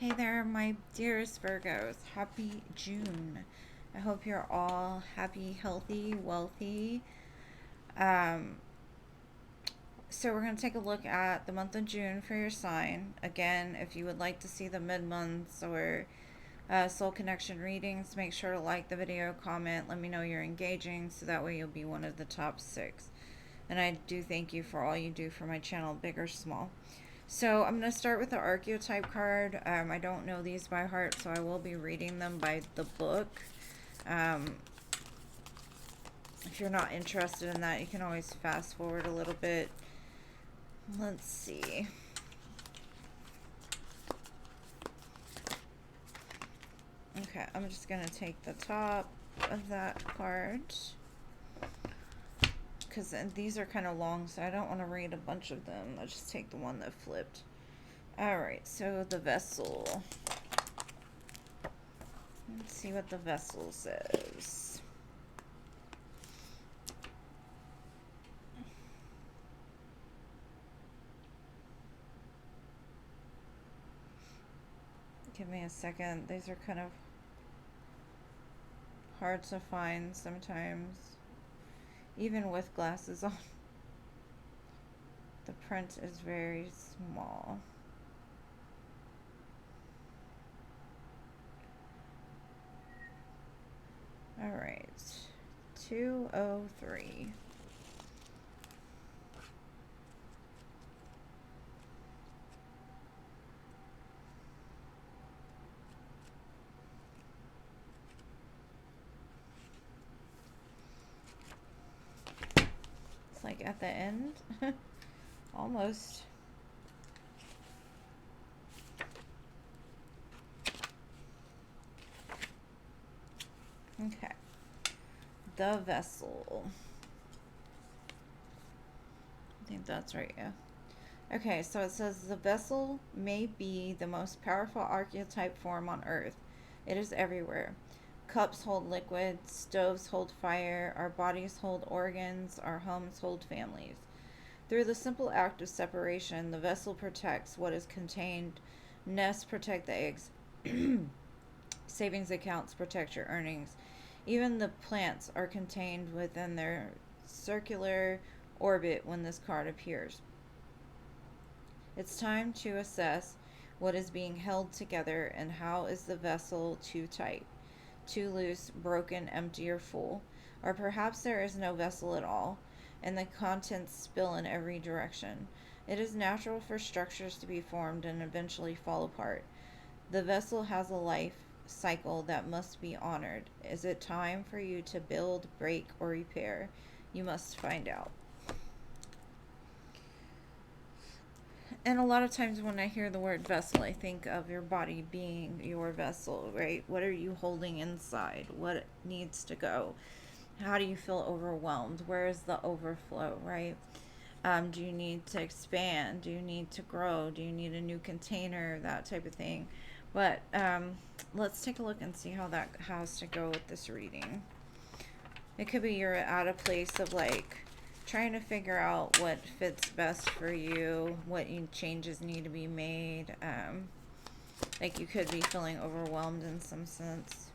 Hey there, my dearest Virgos. Happy June. I hope you're all happy, healthy, wealthy. Um, so, we're going to take a look at the month of June for your sign. Again, if you would like to see the mid months or soul connection readings, make sure to like the video, comment, let me know you're engaging so that way you'll be one of the top 6. And I do thank you for all you do for my channel, big or small. So I'm going to start with the archetype card. I don't know these by heart, so I will be reading them by the book. If you're not interested in that, you can always fast forward a little bit. Let's see. Okay, I'm just going to take the top of that card, because these are kind of long, so I don't want to read a bunch of them. I'll just take the one that flipped. Alright, so the vessel. Let's see what the vessel says. Give me a second. These are kind of hard to find sometimes, even with glasses on. The print is very small. Alright, 203. It's like at the end. Almost. Okay. The vessel. I think that's right, yeah. Okay, so it says the vessel may be the most powerful archetype form on Earth. It is everywhere. Cups hold liquid, stoves hold fire, our bodies hold organs, our homes hold families. Through the simple act of separation, the vessel protects what is contained. Nests protect the eggs. Savings accounts protect your earnings. Even the plants are contained within their circular orbit when this card appears. It's time to assess what is being held together and how is the vessel too tight, too loose, broken, empty, or full. Or perhaps there is no vessel at all, and the contents spill in every direction. It is natural for structures to be formed and eventually fall apart. The vessel has a life cycle that must be honored. Is it time for you to build, break, or repair? You must find out. And a lot of times when I hear the word vessel, I think of your body being your vessel, right? What are you holding inside? What needs to go? How do you feel overwhelmed? Where is the overflow, right? Do you need to expand? Do you need to grow? Do you need a new container? That type of thing. But let's take a look and see how that has to go with this reading. It could be you're at a place of like trying to figure out what fits best for you, what changes need to be made. Like you could be feeling overwhelmed in some sense.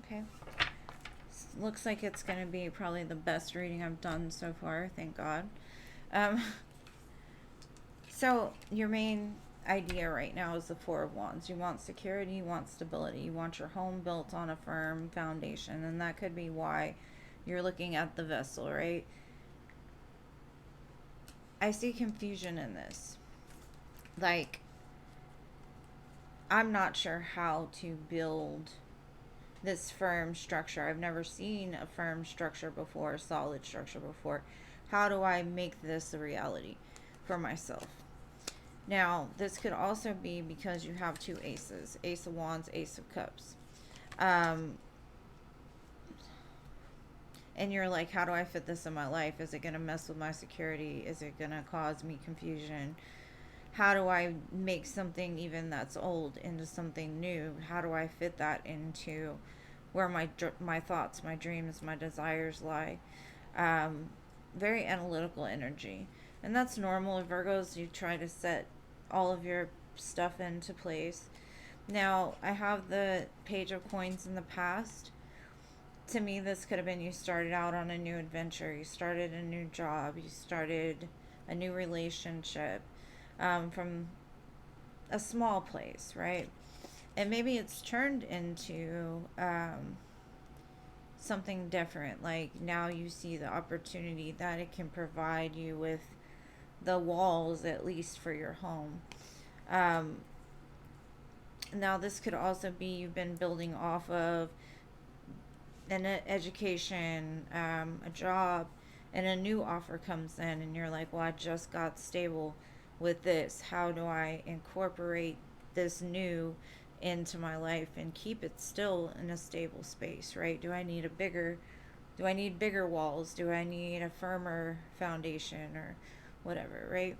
Okay. Looks like it's going to be probably the best reading I've done so far, thank God. So your main idea right now is the Four of Wands. You want security, you want stability, you want your home built on a firm foundation, and that could be why you're looking at the vessel, right? I see confusion in this. Like, I'm not sure how to build this firm structure. I've never seen a firm structure before, a solid structure before. How do I make this a reality for myself? Now, this could also be because you have two aces, Ace of Wands, Ace of Cups. Um, and you're like, how do I fit this in my life? Is it going to mess with my security? Is it going to cause me confusion? How do I make something even that's old into something new? How do I fit that into where my thoughts, my dreams, my desires lie? Um, Very analytical energy, and that's normal. Virgos, you try to set all of your stuff into place. Now, I have the Page of Coins in the past. To me, this could have been you started out on a new adventure, you started a new job, you started a new relationship, from a small place, right? And maybe it's turned into something different. Like now you see the opportunity that it can provide you with the walls, at least for your home. Um, Now, this could also be you've been building off of an education, a job, and a new offer comes in, and you're like, well, I just got stable with this. How do I incorporate this new into my life and keep it still in a stable space, right? Do I need bigger walls? Do I need a firmer foundation or whatever, right?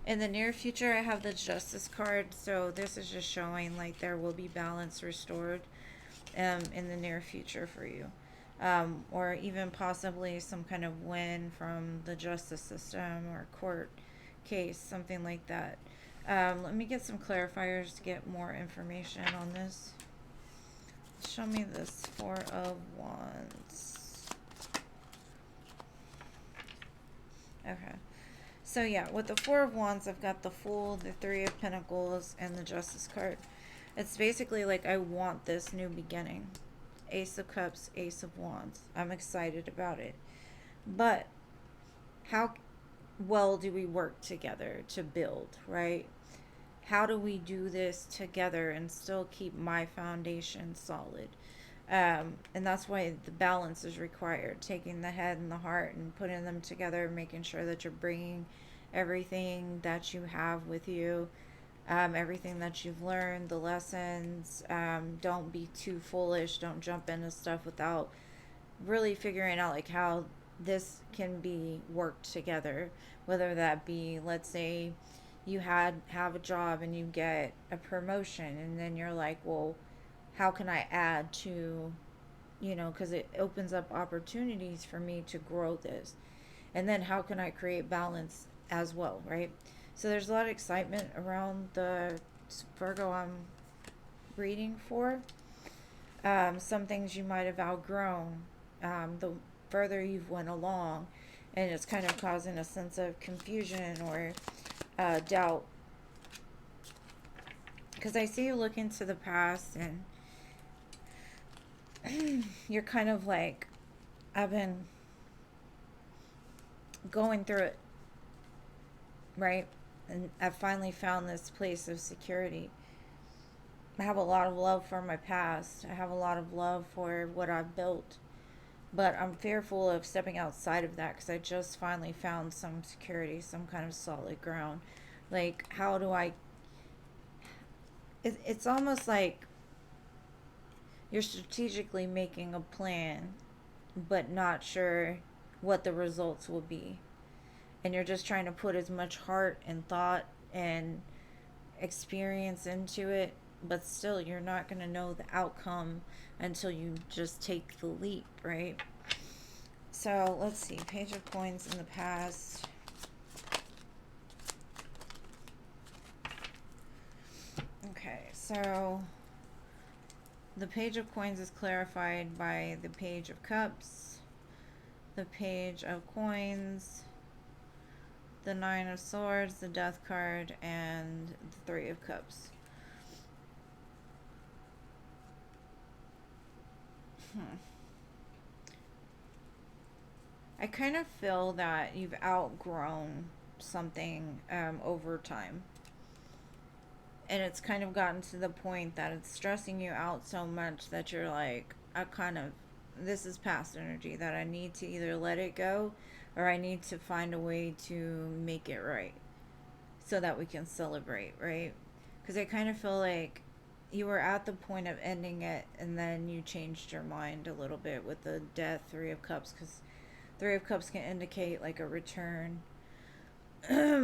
In the near future, I have the Justice card, so this is just showing like there will be balance restored in the near future for you. Or even possibly some kind of win from the justice system or court case, something like that. Let me get some clarifiers to get more information on this. Show me this Four of Wands. Okay. So yeah, with the Four of Wands, I've got the Fool, the Three of Pentacles, and the Justice card. It's basically like I want this new beginning. Ace of Cups, Ace of Wands. I'm excited about it. But how well do we work together to build, right? How do we do this together and still keep my foundation solid? And that's why the balance is required, taking the head and the heart and putting them together, making sure that you're bringing everything that you have with you, everything that you've learned, the lessons. Don't be too foolish. Don't jump into stuff without really figuring out like how this can be worked together. Whether that be, let's say, you have a job and you get a promotion, and then you're like, well, how can I add to, because it opens up opportunities for me to grow this, and then how can I create balance as well, right? So there's a lot of excitement around the Virgo I'm reading for. Some things you might have outgrown, the further you've went along, and it's kind of causing a sense of confusion or doubt, because I see you look into the past and you're kind of like, I've been going through it, right? And I finally found this place of security. I have a lot of love for my past. I have a lot of love for what I've built. But I'm fearful of stepping outside of that because I just finally found some security, some kind of solid ground. Like, how do I. It's almost like you're strategically making a plan, but not sure what the results will be. And you're just trying to put as much heart and thought and experience into it, but still you're not going to know the outcome until you just take the leap, right? So let's see, Page of Coins in the past. Okay, so the Page of Coins is clarified by the Page of Cups, the Page of Coins, the Nine of Swords, the Death card, and the Three of Cups. I kind of feel that you've outgrown something over time. And it's kind of gotten to the point that it's stressing you out so much that you're like, this is past energy that I need to either let it go or I need to find a way to make it right so that we can celebrate, right? Because I kind of feel like you were at the point of ending it and then you changed your mind a little bit with the death, Three of Cups, because Three of Cups can indicate like a return.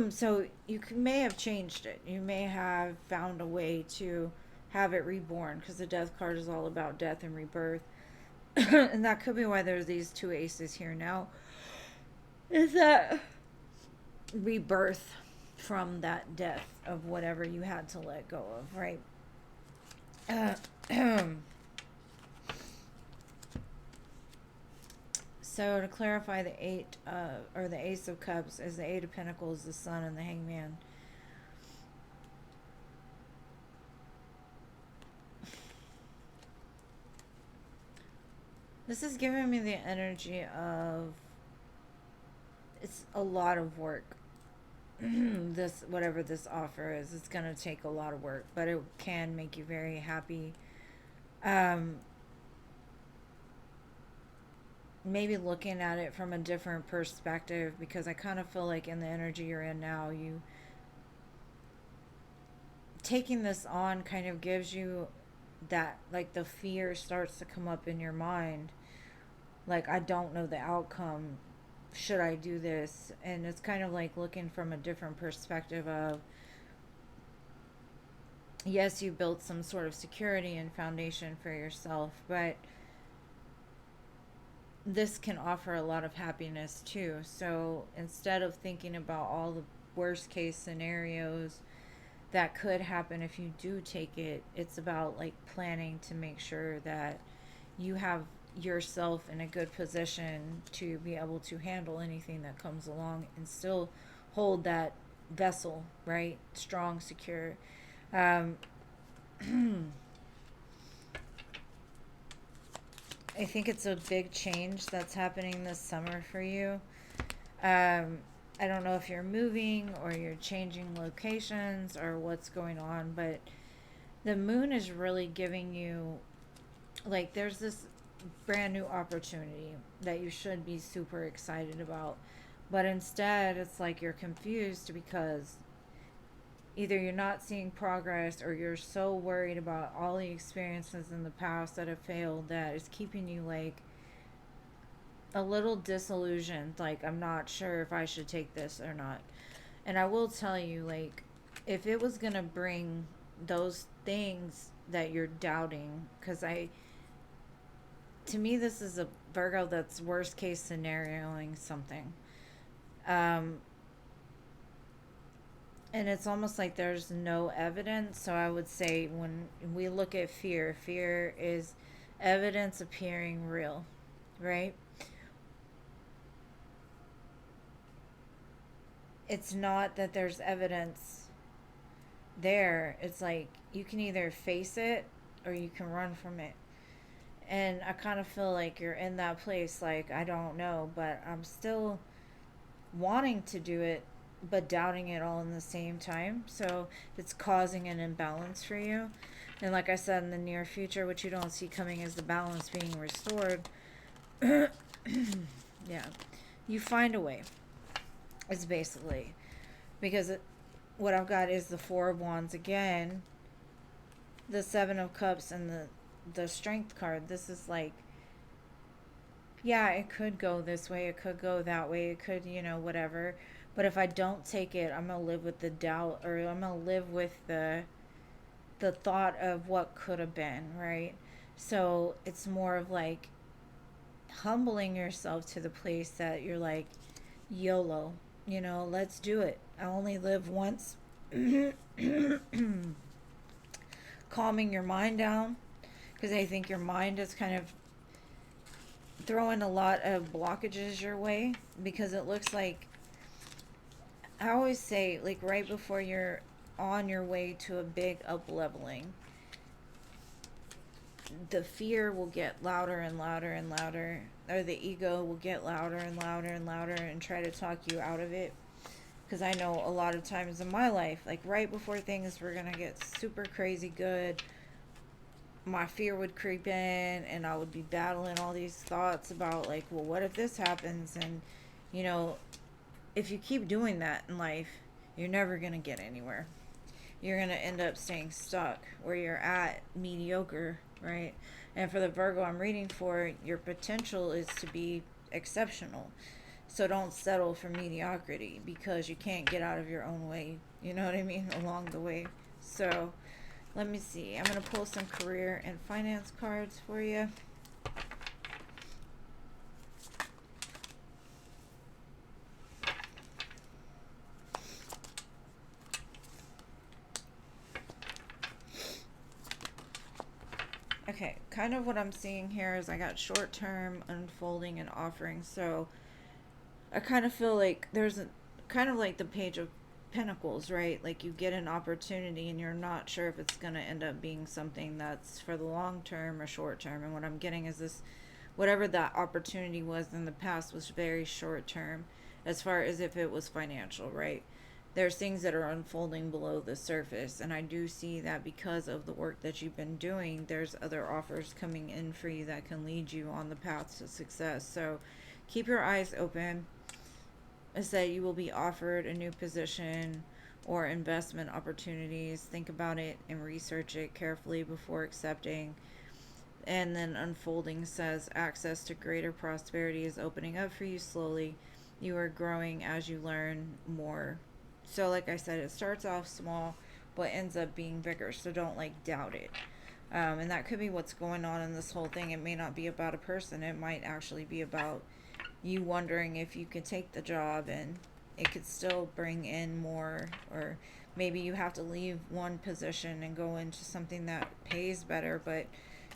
So may have changed it. You may have found a way to have it reborn because the death card is all about death and rebirth. And that could be why there's these two aces here now. Is that rebirth from that death of whatever you had to let go of, right? So to clarify, the or the Ace of Cups is the Eight of Pentacles, the Sun, and the Hangman. This is giving me the energy of it's a lot of work. This, whatever this offer is, it's gonna take a lot of work, but it can make you very happy. Maybe looking at it from a different perspective, because I kind of feel like in the energy you're in now, you taking this on kind of gives you that, like, the fear starts to come up in your mind, like, I don't know the outcome, should I do this? And it's kind of like looking from a different perspective of, yes, you built some sort of security and foundation for yourself, but this can offer a lot of happiness too. So instead of thinking about all the worst case scenarios that could happen if you do take it, it's about like planning to make sure that you have yourself in a good position to be able to handle anything that comes along and still hold that vessel, right? Strong, secure. Um, I think it's a big change that's happening this summer for you. I don't know if you're moving or you're changing locations or what's going on, but the moon is really giving you, like, there's this brand new opportunity that you should be super excited about. But instead, it's like you're confused because either you're not seeing progress or you're so worried about all the experiences in the past that have failed that is keeping you like a little disillusioned, like, I'm not sure if I should take this or not. And I will tell you, like, if it was gonna bring those things that you're doubting, because to me, this is a Virgo that's worst case scenarioing something. Um, and it's almost like there's no evidence. So I would say when we look at fear, fear is evidence appearing real, right? It's not that there's evidence there. It's like you can either face it or you can run from it. And I kind of feel like you're in that place, like, I don't know, but I'm still wanting to do it, but doubting it all in the same time. So it's causing an imbalance for you. And like I said, in the near future, what you don't see coming is the balance being restored. Yeah. You find a way. It's basically because what I've got is the Four of Wands again, the Seven of Cups, and the Strength card. This is like, yeah, it could go this way, it could go that way, it could, whatever. But if I don't take it, I'm gonna live with the doubt, or I'm gonna live with the thought of what could have been, right? So it's more of like humbling yourself to the place that you're like, YOLO, let's do it. I only live once. Calming your mind down, because I think your mind is kind of throwing a lot of blockages your way, because it looks like, I always say, like, right before you're on your way to a big up leveling, the fear will get louder and louder and louder, or the ego will get louder and louder and louder and try to talk you out of it. Because I know a lot of times in my life, like right before things were gonna get super crazy good, my fear would creep in, and I would be battling all these thoughts about, like, well, what if this happens? And, you know, if you keep doing that in life, you're never going to get anywhere. You're going to end up staying stuck where you're at, mediocre, right? And for the Virgo I'm reading for, your potential is to be exceptional. So don't settle for mediocrity because you can't get out of your own way. You know what I mean? Along the way. So let me see. I'm going to pull some career and finance cards for you. Okay, kind of what I'm seeing here is I got short term, unfolding, and offering. So I kind of feel like there's a kind of like the Page of Pentacles, right? Like you get an opportunity and you're not sure if it's going to end up being something that's for the long term or short term. And what I'm getting is this, whatever that opportunity was in the past was very short term as far as if it was financial, right? There's things that are unfolding below the surface, and I do see that because of the work that you've been doing, there's other offers coming in for you that can lead you on the path to success. So keep your eyes open. Is that you will be offered a new position or investment opportunities. Think about it and research it carefully before accepting. And then unfolding says access to greater prosperity is opening up for you slowly. You are growing as you learn more. So, like I said, it starts off small but ends up being bigger. So, don't like doubt it. And that could be what's going on in this whole thing. It may not be about a person, it might actually be about you wondering if you could take the job and it could still bring in more, or maybe you have to leave one position and go into something that pays better, but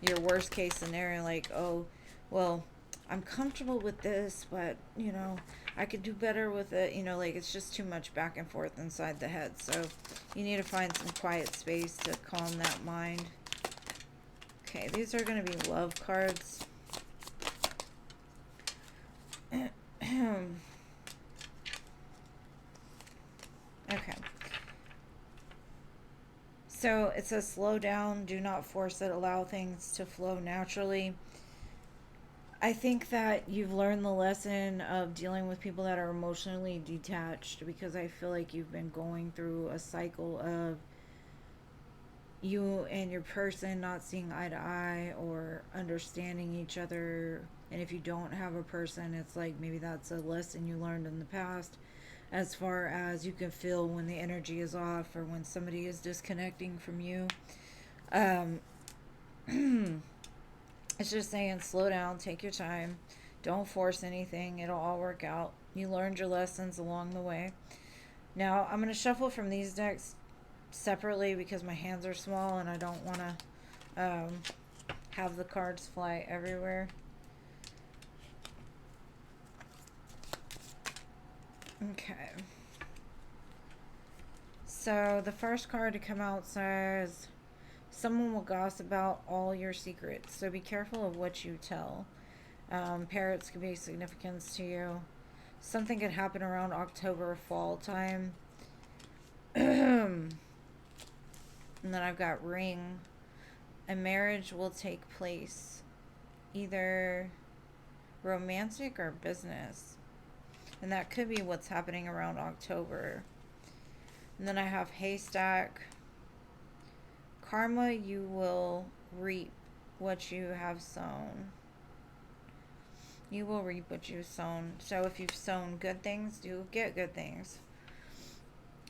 your worst case scenario, like, oh, well, I'm comfortable with this, but I could do better with it. Like, it's just too much back and forth inside the head. So you need to find some quiet space to calm that mind. Okay, these are going to be love cards. Okay. So it says slow down, do not force it, allow things to flow naturally. I think that you've learned the lesson of dealing with people that are emotionally detached, because I feel like you've been going through a cycle of you and your person not seeing eye to eye or understanding each other. And if you don't have a person, it's like maybe that's a lesson you learned in the past, as far as you can feel when the energy is off or when somebody is disconnecting from you. Um, it's just saying slow down, take your time, don't force anything, it'll all work out. You learned your lessons along the way. Now, I'm going to shuffle from these decks separately because my hands are small and I don't want to have the cards fly everywhere. Okay. So the first card to come out says, someone will gossip about all your secrets, so be careful of what you tell. Parrots could be significance to you. Something could happen around October, fall time. And then I've got ring. A marriage will take place, either romantic or business. And that could be what's happening around October. And then I have haystack. Karma, you will reap what you have sown. You will reap what you've sown. So if you've sown good things, you'll get good things.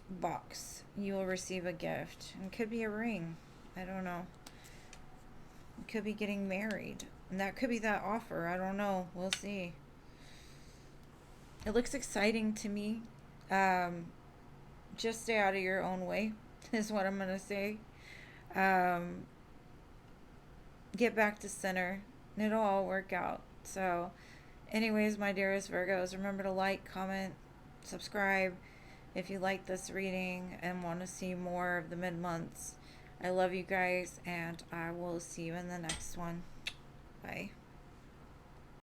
Box, you will receive a gift. It could be a ring. I don't know. It could be getting married. And that could be that offer. I don't know. We'll see. It looks exciting to me. Just stay out of your own way, is what I'm going to say. Get back to center. It'll all work out. So, anyways, my dearest Virgos, remember to like, comment, subscribe if you like this reading and want to see more of the mid-months. I love you guys, and I will see you in the next one. Bye.